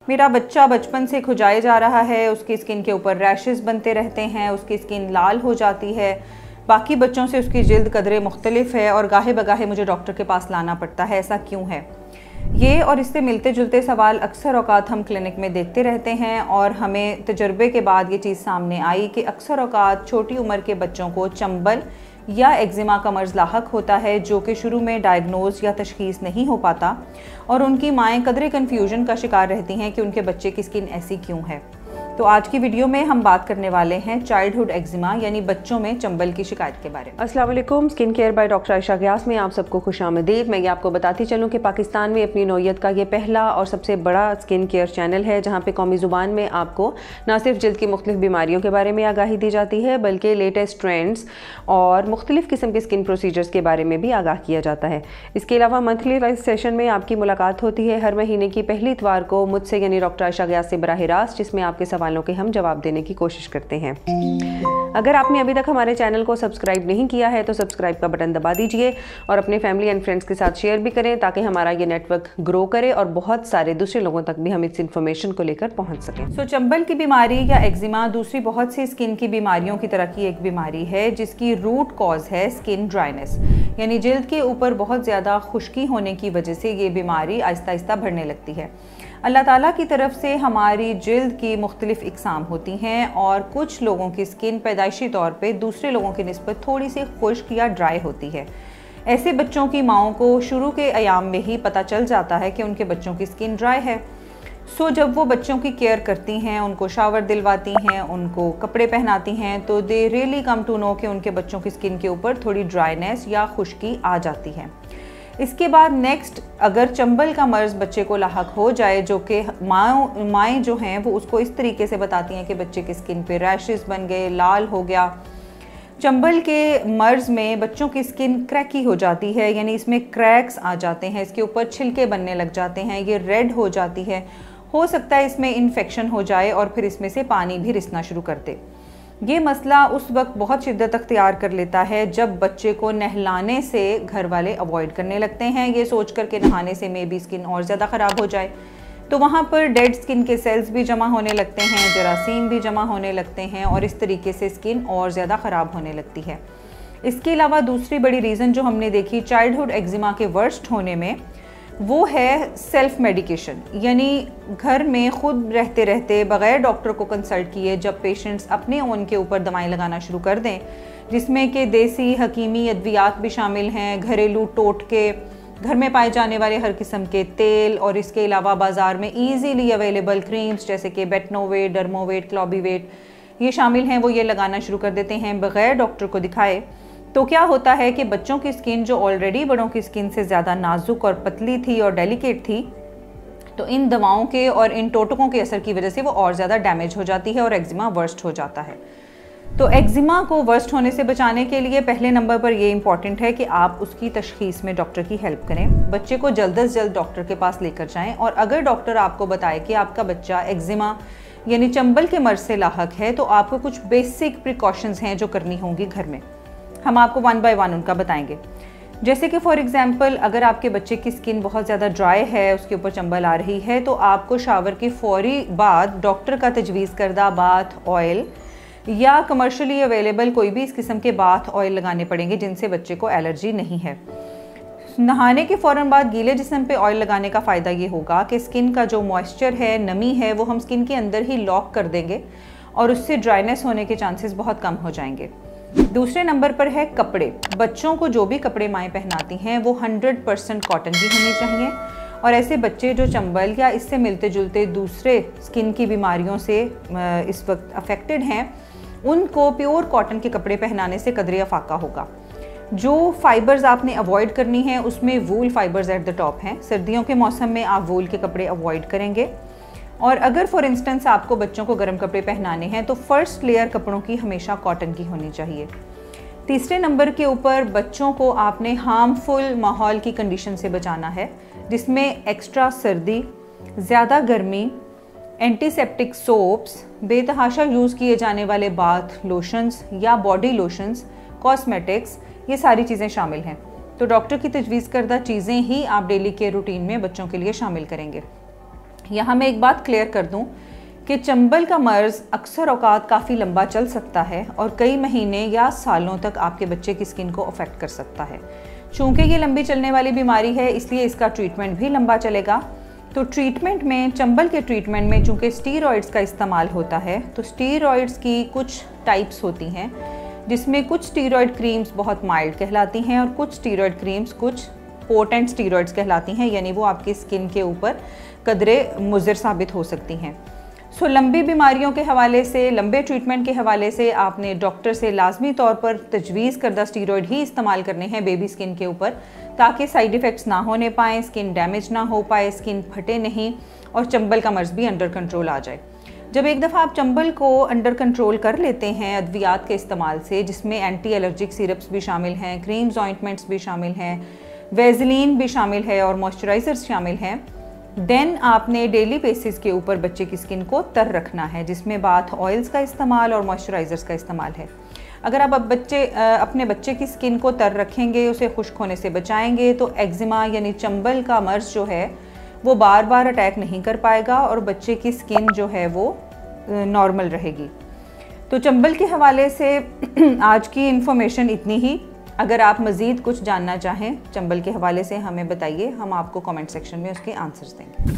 मेरा बच्चा बचपन से खुजाए जा रहा है, उसकी स्किन के ऊपर रैशेस बनते रहते हैं, उसकी स्किन लाल हो जाती है, बाकी बच्चों से उसकी जिल्द कदरे मुख्तलिफ है और गाहे बगाहे मुझे डॉक्टर के पास लाना पड़ता है, ऐसा क्यों है? ये और इससे मिलते जुलते सवाल अक्सर औकात हम क्लिनिक में देखते रहते हैं और हमें तजर्बे के बाद ये चीज़ सामने आई कि अक्सर औकात छोटी उम्र के बच्चों को चंबल या एक्जिमा का मर्ज़ लाहक होता है, जो कि शुरू में डायग्नोज या तशखीस नहीं हो पाता और उनकी माएँ कदरे कन्फ्यूजन का शिकार रहती हैं कि उनके बच्चे की स्किन ऐसी क्यों है। तो आज की वीडियो में हम बात करने वाले हैं चाइल्डहुड एक्जिमा यानी बच्चों में चंबल की शिकायत के बारे में। अस्सलाम वालेकुम, skin care by doctor Ayesha gas में आप सबको खुशामदीद। मैं ये आपको बताती चलूँ कि पाकिस्तान में अपनी नौयत का ये पहला और सबसे बड़ा स्किन केयर चैनल है, जहाँ पे कौमी ज़ुबान में आपको ना सिर्फ जिल्द की मुख्तलिफ बीमारियों के बारे में आगाही दी जाती है, बल्कि लेटेस्ट ट्रेंड्स और मुख्तलिफ किस्म के स्किन प्रोसीजर्स के बारे में भी आगाह किया जाता है। इसके अलावा मंथली लाइव सेशन में आपकी मुलाकात होती है हर महीने की पहली इतवार को मुझसे यानी डॉक्टर आयशा ग्यास से बराह रास्त, जिसमें आपके सवालों के हम जवाब देने की कोशिश करते हैं। अगर आपने अभी तक हमारे चैनल को सब्सक्राइब नहीं किया है तो सब्सक्राइब का बटन दबा दीजिए और अपने फैमिली एंड फ्रेंड्स के साथ शेयर भी करें, ताकि हमारा ये नेटवर्क ग्रो करे और बहुत सारे दूसरे लोगों तक भी हम इस इन्फॉर्मेशन को लेकर पहुंच सकें। चंबल की बीमारी या एक्जिमा दूसरी बहुत सी स्किन की बीमारियों की तरह की एक बीमारी है, जिसकी रूट कॉज है स्किन ड्राइनेस, यानी जिल्द के ऊपर बहुत ज़्यादा खुश्की होने की वजह से ये बीमारी आहिस्ता आहिस्ता बढ़ने लगती है। अल्लाह ताला की तरफ से हमारी जिल्द की मुख्तलिफ इकसाम होती हैं और कुछ लोगों की स्किन पैदाइशी तौर पे दूसरे लोगों की निस्बत थोड़ी सी खुश्क या ड्राई होती है। ऐसे बच्चों की माओं को शुरू के अयाम में ही पता चल जाता है कि उनके बच्चों की स्किन ड्राई है। जब वो बच्चों की केयर करती हैं, उनको शावर दिलवाती हैं, उनको कपड़े पहनाती हैं, तो they really come to know कि उनके बच्चों की स्किन के ऊपर थोड़ी ड्राइनेस या खुश्की आ जाती है। इसके बाद नेक्स्ट, अगर चंबल का मर्ज़ बच्चे को लाहक हो जाए, जो कि माएँ जो हैं वो उसको इस तरीके से बताती हैं कि बच्चे की स्किन पे रैशेस बन गए, लाल हो गया। चंबल के मर्ज़ में बच्चों की स्किन क्रैकी हो जाती है, यानी इसमें क्रैक्स आ जाते हैं, इसके ऊपर छिलके बनने लग जाते हैं, ये रेड हो जाती है। हो सकता है इसमें इन्फेक्शन हो जाए और फिर इसमें से पानी भी रिसना शुरू कर दे। ये मसला उस वक्त बहुत शिद्दत अख्तियार कर लेता है जब बच्चे को नहलाने से घर वाले अवॉइड करने लगते हैं, ये सोच कर के नहाने से मे बी स्किन और ज़्यादा ख़राब हो जाए। तो वहाँ पर डेड स्किन के सेल्स भी जमा होने लगते हैं, जरासीम भी जमा होने लगते हैं और इस तरीके से स्किन और ज़्यादा ख़राब होने लगती है। इसके अलावा दूसरी बड़ी रीज़न जो हमने देखी चाइल्डहुड एक्जिमा के वर्स्ट होने में, वो है सेल्फ मेडिकेशन, यानी घर में खुद रहते रहते बग़ैर डॉक्टर को कंसल्ट किए जब पेशेंट्स अपने ओन के ऊपर दवाएं लगाना शुरू कर दें, जिसमें कि देसी हकीमी अद्वियात भी शामिल हैं, घरेलू टोटके, घर में पाए जाने वाले हर किस्म के तेल और इसके अलावा बाज़ार में ईजीली अवेलेबल क्रीम्स जैसे कि बेटनोवेट, डर्मोवेट, क्लॉबीवेट ये शामिल हैं, वो ये लगाना शुरू कर देते हैं बग़ैर डॉक्टर को दिखाए। तो क्या होता है कि बच्चों की स्किन जो ऑलरेडी बड़ों की स्किन से ज़्यादा नाजुक और पतली थी और डेलिकेट थी, तो इन दवाओं के और इन टोटकों के असर की वजह से वो और ज़्यादा डैमेज हो जाती है और एक्जिमा वर्स्ट हो जाता है। तो एक्जिमा को वर्स्ट होने से बचाने के लिए पहले नंबर पर ये इम्पॉर्टेंट है कि आप उसकी तशखीस में डॉक्टर की हेल्प करें, बच्चे को जल्द से जल्द डॉक्टर के पास लेकर जाएँ। और अगर डॉक्टर आपको बताए कि आपका बच्चा एक्जिमा यानी चंबल के मर्ज़ से लाहक है, तो आपको कुछ बेसिक प्रिकॉशंस हैं जो करनी होंगी घर में। हम आपको वन बाय वन उनका बताएंगे। जैसे कि फॉर एग्ज़ाम्पल, अगर आपके बच्चे की स्किन बहुत ज़्यादा ड्राई है, उसके ऊपर चंबल आ रही है, तो आपको शावर के फ़ौरी बाद डॉक्टर का तजवीज़ करदा बाथ ऑयल या कमर्शियली अवेलेबल कोई भी इस किस्म के बाथ ऑयल लगाने पड़ेंगे जिनसे बच्चे को एलर्जी नहीं है। नहाने के फ़ौरन बाद गीले जिस्म पे ऑयल लगाने का फ़ायदा ये होगा कि स्किन का जो मॉइस्चर है, नमी है, वो हम स्किन के अंदर ही लॉक कर देंगे और उससे ड्राइनेस होने के चांसेस बहुत कम हो जाएंगे। दूसरे नंबर पर है कपड़े। बच्चों को जो भी कपड़े माएँ पहनाती हैं वो 100% कॉटन की होनी चाहिए और ऐसे बच्चे जो चंबल या इससे मिलते जुलते दूसरे स्किन की बीमारियों से इस वक्त अफेक्टेड हैं, उनको प्योर कॉटन के कपड़े पहनाने से कदरे अफाका होगा। जो फाइबर्स आपने अवॉइड करनी है उसमें वूल फाइबर्स एट द टॉप हैं। सर्दियों के मौसम में आप वूल के कपड़े अवॉइड करेंगे और अगर फॉर इंस्टेंस आपको बच्चों को गर्म कपड़े पहनाने हैं तो फर्स्ट लेयर कपड़ों की हमेशा कॉटन की होनी चाहिए। तीसरे नंबर के ऊपर बच्चों को आपने हार्मफुल माहौल की कंडीशन से बचाना है, जिसमें एक्स्ट्रा सर्दी, ज़्यादा गर्मी, एंटीसेप्टिक सोप्स, बेतहाशा यूज़ किए जाने वाले बाथ लोशंस या बॉडी लोशंस, कॉस्मेटिक्स, ये सारी चीज़ें शामिल हैं। तो डॉक्टर की तजवीज़ करदा चीज़ें ही आप डेली केयर रूटीन में बच्चों के लिए शामिल करेंगे। यहाँ मैं एक बात क्लियर कर दूँ कि चंबल का मर्ज़ अक्सर औकात काफ़ी लंबा चल सकता है और कई महीने या सालों तक आपके बच्चे की स्किन को अफेक्ट कर सकता है। चूँकि ये लंबी चलने वाली बीमारी है, इसलिए इसका ट्रीटमेंट भी लंबा चलेगा। तो ट्रीटमेंट में, चंबल के ट्रीटमेंट में चूँकि स्टीरॉइड्स का इस्तेमाल होता है, तो स्टीरॉइड्स की कुछ टाइप्स होती हैं, जिसमें कुछ स्टीरॉइड क्रीम्स बहुत माइल्ड कहलाती हैं और कुछ स्टीरॉइड क्रीम्स कुछ पोटेंट स्टीरॉइड्स कहलाती हैं, यानी वो आपकी स्किन के ऊपर कदरे मुज़िर साबित हो सकती हैं। सो लंबी बीमारियों के हवाले से, लंबे ट्रीटमेंट के हवाले से आपने डॉक्टर से लाजमी तौर पर तजवीज़ करदा स्टीरॉइड ही इस्तेमाल करने हैं बेबी स्किन के ऊपर, ताकि साइड इफ़ेक्ट्स ना होने पाएँ, स्किन डैमेज ना हो पाए, स्किन फटे नहीं और चंबल का मर्ज़ भी अंडर कंट्रोल आ जाए। जब एक दफ़ा आप चंबल को अंडर कंट्रोल कर लेते हैं अद्वियात के इस्तेमाल से, जिसमें एंटी एलर्जिक सिरप्स भी शामिल हैं, क्रीम्स, ऑइंटमेंट्स भी शामिल हैं, वेज़लीन भी शामिल है और मॉइस्चराइज़र्स शामिल हैं, देन आपने डेली बेसिस के ऊपर बच्चे की स्किन को तर रखना है, जिसमें बाथ ऑयल्स का इस्तेमाल और मॉइस्चराइज़र्स का इस्तेमाल है। अगर आप अपने बच्चे की स्किन को तर रखेंगे, उसे खुश्क होने से बचाएंगे, तो एक्जिमा यानी चंबल का मर्ज़ जो है वो बार बार अटैक नहीं कर पाएगा और बच्चे की स्किन जो है वो नॉर्मल रहेगी। तो चंबल के हवाले से आज की इन्फॉर्मेशन इतनी ही। अगर आप मज़ीद कुछ जानना चाहें चंबल के हवाले से, हमें बताइए, हम आपको कमेंट सेक्शन में उसके आंसर्स देंगे।